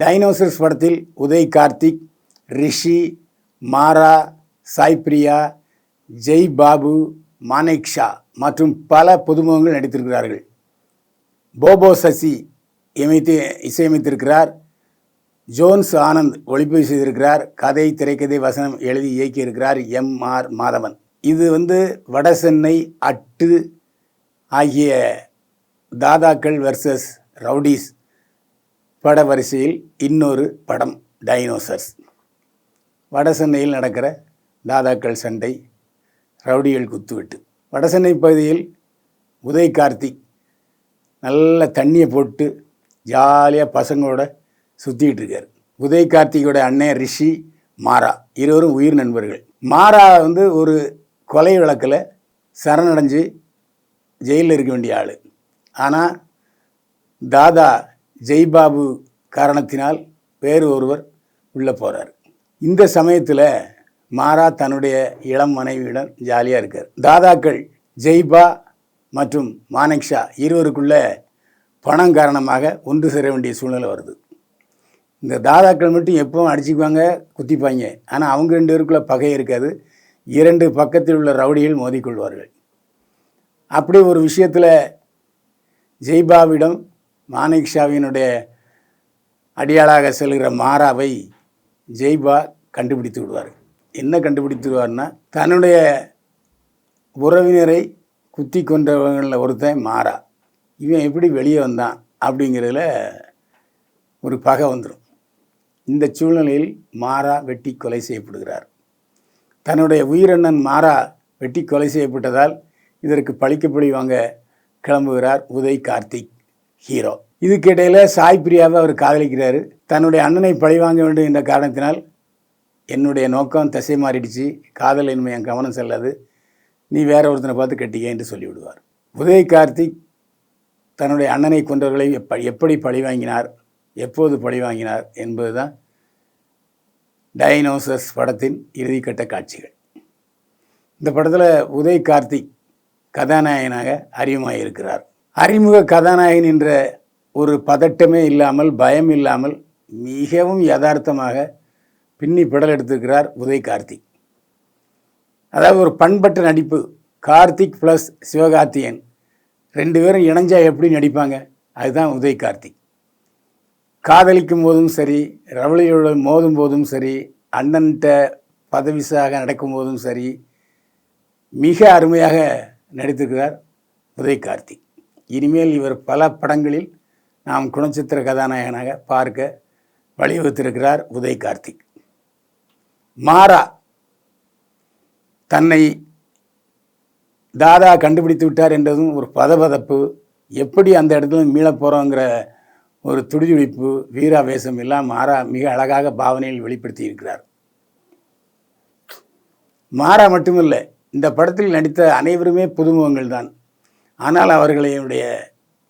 Dinosaurs படத்தில் உதய் கார்த்திக், ரிஷி, மாரா, சாய் பிரியா, ஜெய் பாபு, மானேக்ஷா மற்றும் பல புதுமுகங்கள் நடித்திருக்கிறார்கள். போபோ சசி இசையமைத்திருக்கிறார். ஜோன்ஸ் ஆனந்த் ஒளிப்பதிவு செய்திருக்கிறார். கதை, திரைக்கதை, வசனம் எழுதி இயக்கியிருக்கிறார் எம்.ஆர். மாதவன். இது வடசென்னை, அட்டு ஆகிய தாதாக்கள் வெர்சஸ் ரவுடிஸ் பட வரிசையில் இன்னொரு படம் டைனோசர்ஸ். வடசென்னையில் நடக்கிற தாதாக்கள் சண்டை, ரவுடிகள் குத்துவிட்டு. வடசென்னை பகுதியில் உதய் கார்த்திக் நல்ல தண்ணியை போட்டு ஜாலியாக பசங்களோட சுற்றிக்கிட்டு இருக்கார். உதய் கார்த்திகோட அண்ணன் ரிஷி, மாரா இருவரும் உயிர் நண்பர்கள். மாரா ஒரு கொலை வழக்கில் சரணடைஞ்சு ஜெயிலில் இருக்க வேண்டிய ஆள். ஆனால் தாதா ஜெய்பாபு காரணத்தினால் வேறு ஒருவர் உள்ளே போகிறார். இந்த சமயத்தில் மாரா தன்னுடைய இளம் மனைவியுடன் ஜாலியாக இருக்கார். தாதாக்கள் ஜெய்பா மற்றும் மானேக்ஷா இருவருக்குள்ள பணம் காரணமாக ஒன்று சேர வேண்டிய சூழ்நிலை வருது. இந்த தாதாக்கள் மட்டும் எப்பவும் அடிச்சுக்குவாங்க, குத்திப்பாங்க. ஆனால் அவங்க ரெண்டு பேருக்குள்ள பகை இருக்காது. இரண்டு பக்கத்தில் உள்ள ரவுடிகள் மோதிக்கொள்வார்கள். அப்படி ஒரு விஷயத்தில் ஜெய்பாவிடம் மானேக்ஷாவினுடைய அடியாளாக செல்கிற மாராவை ஜெய்பா கண்டுபிடித்து விடுவார். என்ன கண்டுபிடித்து விடுவார்னா, தன்னுடைய உறவினரை குத்தி கொண்டவங்களில் ஒருத்தன் மாரா. இவன் எப்படி வெளியே வந்தான் அப்படிங்கிறதுல ஒரு பகை வந்துடும். இந்த சூழ்நிலையில் மாரா வெட்டி கொலை செய்யப்படுகிறார். தன்னுடைய உயிரண்ணன் மாரா வெட்டி கொலை செய்யப்பட்டதால் இதற்கு பழிக்கப்படி வாங்க கிளம்புகிறார் உதய் கார்த்திக் ஹீரோ. இதுக்கிடையில் சாய் பிரியாவை அவர் காதலிக்கிறாரு. தன்னுடைய அண்ணனை பழி வாங்க வேண்டும் என்ற காரணத்தினால், என்னுடைய நோக்கம் திசை மாறிடுச்சு, காதல் இனிமே என் கவனம் செல்லாது, நீ வேற ஒருத்தனை பார்த்து கட்டிக்க என்று சொல்லிவிடுவார். உதய் கார்த்திக் தன்னுடைய அண்ணனை கொண்டவர்களை எப்படி பழி வாங்கினார், எப்போது பழி வாங்கினார் என்பது தான் டைனோசர்ஸ் படத்தின் இறுதிக்கட்ட காட்சிகள். இந்த படத்தில் உதய் கார்த்திக் கதாநாயகனாக அறிமுகமாயிருக்கிறார். அறிமுக கதாநாயகன் என்ற ஒரு பதட்டமே இல்லாமல், பயம் இல்லாமல் மிகவும் யதார்த்தமாக பின்னி படல் எடுத்திருக்கிறார் உதய் கார்த்திக். அதாவது ஒரு பண்பட்ட நடிப்பு. கார்த்திக் ப்ளஸ் சிவகார்த்தியன் ரெண்டு பேரும் இணைஞ்சா எப்படி நடிப்பாங்க, அதுதான் உதய் கார்த்திக். காதலிக்கும் போதும் சரி, ரவளியோட மோதும் போதும் சரி, அண்ணன்கிட்ட பதவிசாக நடக்கும் போதும் சரி, மிக அருமையாக நடித்திருக்கிறார் உதய் கார்த்திக். இனிமேல் இவர் பல படங்களில் நாம் குணச்சித்திர கதாநாயகனாக பார்க்க வழிவகுத்திருக்கிறார் உதய் கார்த்திக். மாரா தன்னை தாதா கண்டுபிடித்து விட்டார் என்றதும் ஒரு பதபதப்பு, எப்படி அந்த இடத்துல மீளப் போகிறோங்கிற ஒரு துடிதுடிப்பு, வீராவேசம் எல்லாம் மாரா மிக அழகாக பாவனையில் வெளிப்படுத்தி இருக்கிறார். மாரா மட்டுமில்லை, இந்த படத்தில் நடித்த அனைவருமே புதுமுகங்கள் தான். ஆனால் அவர்களுடைய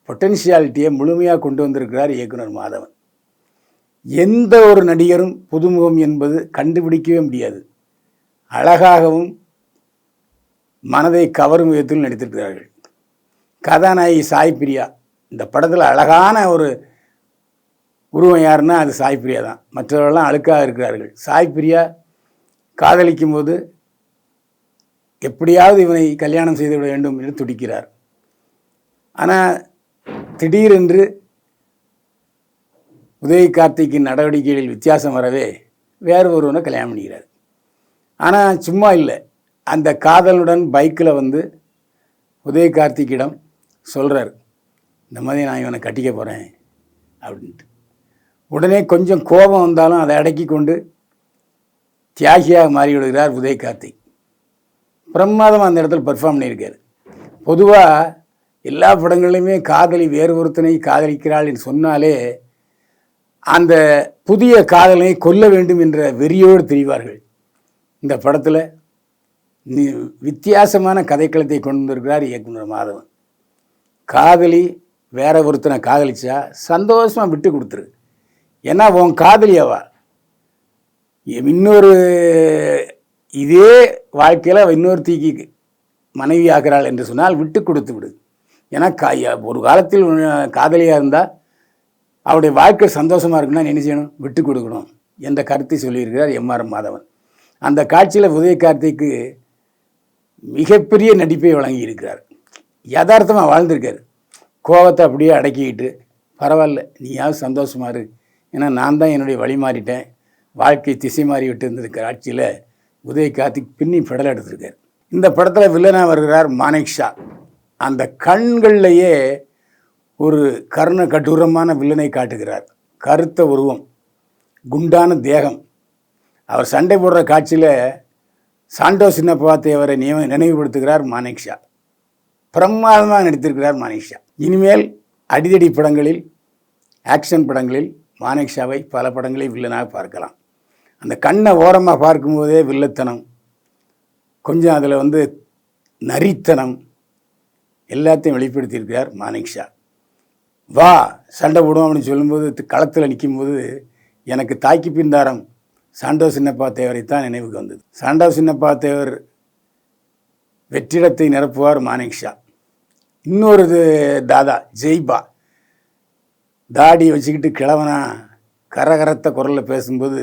பொட்டென்ஷியாலிட்டியை முழுமையாக கொண்டு வந்திருக்கிறார் இயக்குனர் மாதவன். எந்த ஒரு நடிகரும் புதுமுகம் என்பது கண்டுபிடிக்கவே முடியாது. அழகாகவும் மனதை கவரும் விதத்தில் நடித்திருக்கிறார்கள். கதாநாயகி சாய் பிரியா இந்த படத்தில் அழகான ஒரு உருவம் யாருன்னா அது சாய் பிரியா தான். மற்றவர்களெல்லாம் அழுக்காக இருக்கிறார்கள். சாய் பிரியா காதலிக்கும் போது எப்படியாவது இவனை கல்யாணம் செய்து விட வேண்டும் என்று துடிக்கிறார். ஆனால் திடீரென்று உதய் கார்த்திக்கின் நடவடிக்கைகளில் வித்தியாசம் வரவே வேறு ஒருவனை கல்யாணம் பண்ணிக்கிறார். ஆனால் சும்மா இல்லை, அந்த காதலுடன் பைக்கில் உதய் கார்த்திக்கிடம் சொல்கிறார், இந்த மாதிரி நான் இவனை கட்டிக்க போகிறேன் அப்படின்ட்டு. உடனே கொஞ்சம் கோபம் வந்தாலும் அதை அடக்கி கொண்டு தியாகியாக மாறிவிடுகிறார் உதய் கார்த்திக். பிரமாதமாக அந்த இடத்துல பெர்ஃபார்ம் பண்ணியிருக்கார். பொதுவாக எல்லா படங்கள்லையுமே காதலி வேறு ஒருத்தனை காதலிக்கிறாள் என்று சொன்னாலே அந்த புதிய காதலை கொல்ல வேண்டும் என்ற வெறியோடு திரிவார்கள். இந்த படத்தில் வித்தியாசமான கதைக்களத்தை கொண்டு வந்திருக்கிறார் இயக்குனர் மாதவன். காதலி வேற ஒருத்தனை காதலிச்சா சந்தோஷமாக விட்டு கொடுத்துரு, ஏன்னா உன் காதலியாவா இன்னொரு இதே வாழ்க்கையில் இன்னொருத்திக்கு மனைவி ஆகிறாள் என்று சொன்னால் விட்டு கொடுத்து விடு. ஏன்னா ஒரு காலத்தில் காதலியாக இருந்தால் அவருடைய வாழ்க்கை சந்தோஷமாக இருக்குன்னா என்ன செய்யணும், விட்டு கொடுக்கணும் என்ற கருத்தை சொல்லியிருக்கிறார் எம்ஆர் மாதவன். அந்த காட்சியில் உதய கார்த்திக்கு மிகப்பெரிய நடிப்பை வழங்கி இருக்கிறார். யதார்த்தமாக வாழ்ந்திருக்காரு. கோபத்தை அப்படியே அடக்கிக்கிட்டு, பரவாயில்ல நீயாவது சந்தோஷமாக இரு, ஏன்னா நான் தான் என்னுடைய வழி மாறிட்டேன், வாழ்க்கை திசை மாறி விட்டு இருந்தது காட்சியில் உதய கார்த்திக் பின்னி பெடல் எடுத்திருக்கார். இந்த படத்தில் வில்லனாக வருகிறார் மானேக் ஷா. அந்த கண்கள்லையே ஒரு கருண கடூரமான வில்லனை காட்டுகிறார். கருத்த உருவம், குண்டான தேகம். அவர் சண்டை போடுற காட்சியில் சாண்டோ சின்னப்பா தேவரை நினைவுபடுத்துகிறார் மானேக் ஷா. பிரமாதமாக நடித்திருக்கிறார் மானேக் ஷா. இனிமேல் அடிதடி படங்களில், ஆக்ஷன் படங்களில் மானேக் ஷாவை பல படங்களில் வில்லனாக பார்க்கலாம். அந்த கண்ணை ஓரமாக பார்க்கும்போதே வில்லத்தனம், கொஞ்சம் அதில் நரித்தனம் எல்லாத்தையும் வெளிப்படுத்தியிருக்கிறார் மானேக் ஷா. வா சண்டை போடும் அப்படின்னு சொல்லும்போது களத்தில் நிற்கும்போது எனக்கு தாக்கி பின்தாரம் சாண்டோ சின்னப்பா தேவரைத்தான் நினைவுக்கு வந்தது. சாண்டோ சின்னப்பா தேவர் வெற்றிடத்தை நிரப்புவார் மானேக் ஷா. இன்னொரு தாதா ஜெய்பா, தாடி வச்சுக்கிட்டு கிழவனா கரகரத்த குரலில் பேசும்போது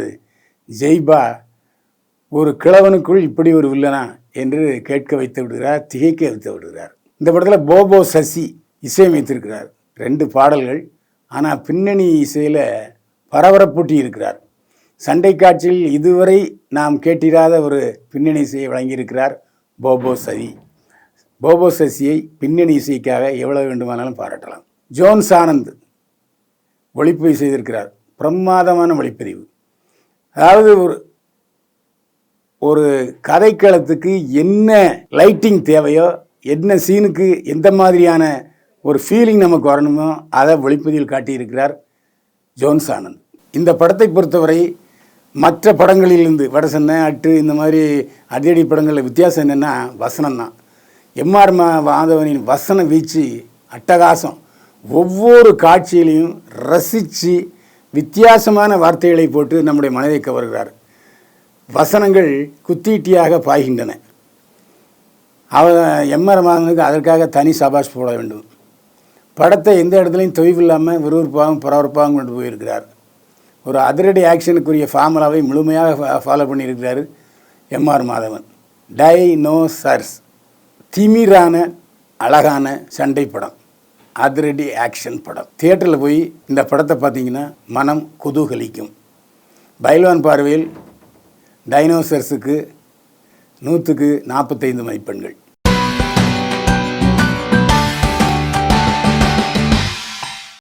ஜெய்பா ஒரு கிழவனுக்குள் இப்படி ஒரு வில்லனா என்று கேட்க வைத்து விடுகிறார், திகைக்க வைத்து விடுகிறார். இந்த படத்தில் போபோ சசி இசையமைத்திருக்கிறார். 2 பாடல்கள், ஆனால் பின்னணி இசையில் பரபரப்பூட்டி இருக்கிறார். சண்டை காட்சியில் இதுவரை நாம் கேட்டிராத ஒரு பின்னணி இசையை வழங்கியிருக்கிறார் போபோ சசி. போபோ சசியை பின்னணி இசைக்காக எவ்வளவு வேண்டுமானாலும் பாராட்டலாம். ஜோன்ஸ் ஆனந்த் ஒளிப்பதிவு செய்திருக்கிறார். பிரமாதமான ஒளிப்பதிவு. அதாவது ஒரு கதைக்களத்துக்கு என்ன லைட்டிங் தேவையோ, என்ன சீனுக்கு எந்த மாதிரியான ஒரு ஃபீலிங் நமக்கு வரணுமோ அதை ஒளிப்பதிவில் காட்டியிருக்கிறார் ஜோன்ஸ் ஆனந்த். இந்த படத்தை பொறுத்தவரை மற்ற படங்களிலிருந்து வடசென்னை, அட்டு, இந்த மாதிரி அதிரடி படங்களில் வித்தியாசம் என்னென்னா வசனம் தான். எம்ஆர் மாதவனின் வசன வீச்சு அட்டகாசம். ஒவ்வொரு காட்சியிலையும் ரசித்து வித்தியாசமான வார்த்தைகளை போட்டு நம்முடைய மனதை கவர்கிறார். வசனங்கள் குத்தீட்டியாக பாய்கின்றன. எம்ஆர் மாதவனுக்கு அதற்காக தனி சபாஷ் போட வேண்டும். படத்தை எந்த இடத்துலையும் தொய்வில்லாமல் விறுவிறுப்பாகவும் பரபரப்பாகவும் கொண்டு போயிருக்கிறார். ஒரு அதிரடி ஆக்ஷனுக்குரிய ஃபார்முலாவை முழுமையாக ஃபாலோ பண்ணியிருக்கிறார் எம்ஆர் மாதவன். டைனோசர்ஸ் திமிரான அழகான சண்டை படம், அதிரடி ஆக்ஷன் படம். தியேட்டரில் போய் இந்த படத்தை பார்த்தீங்கன்னா மனம் குதூகலிக்கும். பைல்வான் பார்வையில் டைனோசர்ஸுக்கு 100க்கு 45 மதிப்பெண்கள்.